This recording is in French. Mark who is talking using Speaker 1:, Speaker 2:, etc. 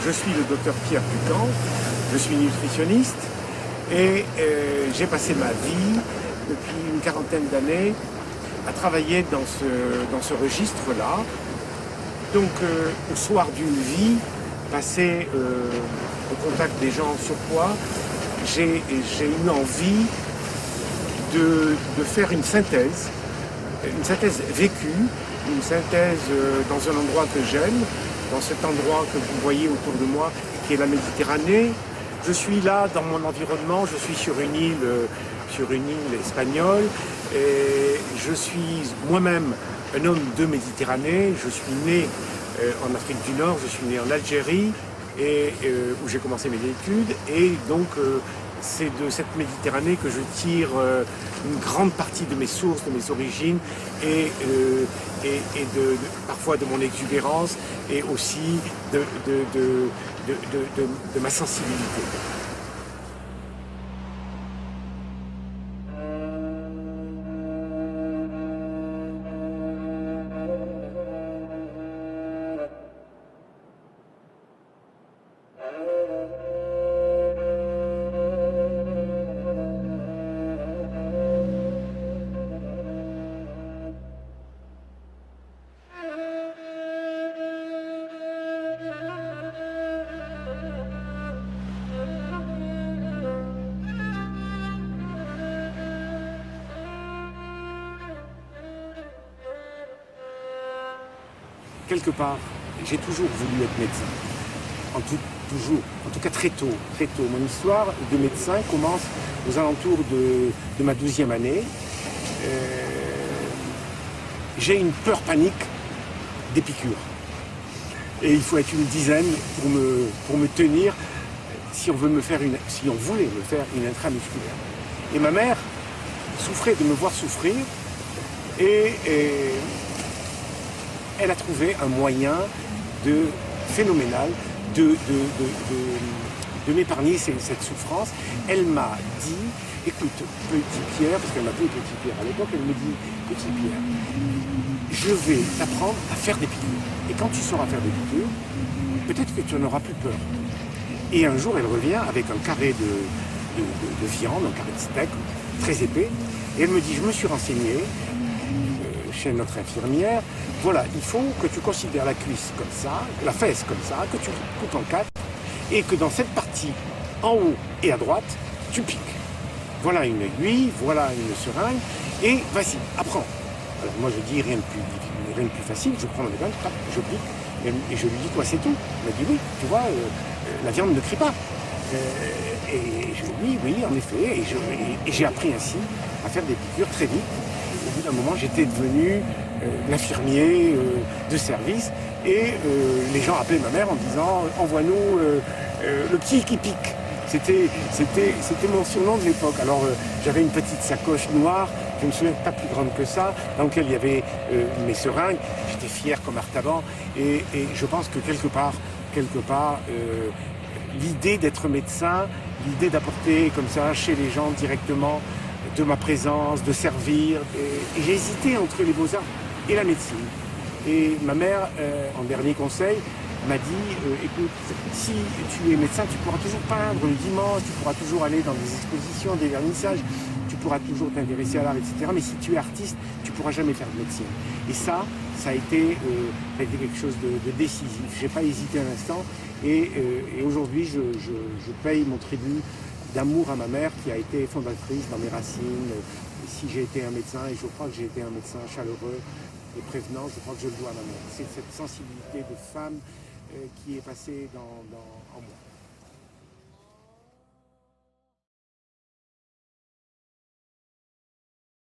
Speaker 1: je suis le docteur Pierre Bucan, je suis nutritionniste et j'ai passé ma vie depuis une quarantaine d'années à travailler dans ce registre-là. Donc au soir d'une vie passée au contact des gens en surpoids, j'ai eu envie de faire une synthèse vécue, une synthèse dans un endroit que j'aime, dans cet endroit que vous voyez autour de moi, qui est la Méditerranée. Je suis là dans mon environnement, je suis sur une île espagnole, et je suis moi-même un homme de Méditerranée. Je suis né en Afrique du Nord, je suis né en Algérie, et où j'ai commencé mes études, et donc c'est de cette Méditerranée que je tire une grande partie de mes sources, de mes origines, et parfois de mon exubérance, et aussi de ma sensibilité. Quelque part, j'ai toujours voulu être médecin. En tout cas très tôt. Mon histoire de médecin commence aux alentours de ma 12e année. J'ai une peur panique des piqûres. Et il faut être une dizaine pour me tenir si on voulait me faire une intramusculaire. Et ma mère souffrait de me voir souffrir, et elle a trouvé un moyen phénoménal de m'épargner cette souffrance. Elle m'a dit, écoute, petit Pierre, parce qu'elle m'appelait petit Pierre à l'époque, elle me dit, petit Pierre, je vais t'apprendre à faire des piqûres. Et quand tu sauras faire des piqûres, peut-être que tu n'en auras plus peur. Et un jour, elle revient avec un carré de viande, un carré de steak, très épais, et elle me dit, je me suis renseigné chez notre infirmière, voilà, il faut que tu considères la cuisse comme ça, la fesse comme ça, que tu coupes en 4, et que dans cette partie, en haut et à droite, tu piques. Voilà une aiguille, voilà une seringue, et vas-y, apprends. Alors moi je dis rien de plus facile, je prends le gant, je pique, et je lui dis quoi, c'est tout. Elle m'a dit oui, tu vois, la viande ne crie pas. Et je lui dis oui, en effet, et j'ai appris ainsi à faire des piqûres très vite. Au bout d'un moment, j'étais devenu l'infirmier de service, et les gens appelaient ma mère en disant « Envoie-nous le petit qui pique ». C'était mon surnom de l'époque. Alors j'avais une petite sacoche noire, je ne me souviens pas plus grande que ça, dans laquelle il y avait mes seringues. J'étais fier comme Artaban, et je pense que quelque part l'idée d'être médecin, l'idée d'apporter comme ça chez les gens directement de ma présence, de servir. Et j'ai hésité entre les beaux-arts et la médecine. Et ma mère, en dernier conseil, m'a dit écoute, si tu es médecin, tu pourras toujours peindre le dimanche, tu pourras toujours aller dans des expositions, des vernissages, tu pourras toujours t'intéresser à l'art, etc. Mais si tu es artiste, tu ne pourras jamais faire de médecine. Et ça a été quelque chose de décisif. Je n'ai pas hésité un instant. Et aujourd'hui, je paye mon tribut d'amour à ma mère, qui a été fondatrice dans mes racines. Si j'ai été un médecin, et je crois que j'ai été un médecin chaleureux et prévenant, je crois que je le dois à ma mère. C'est cette sensibilité de femme qui est passée en moi.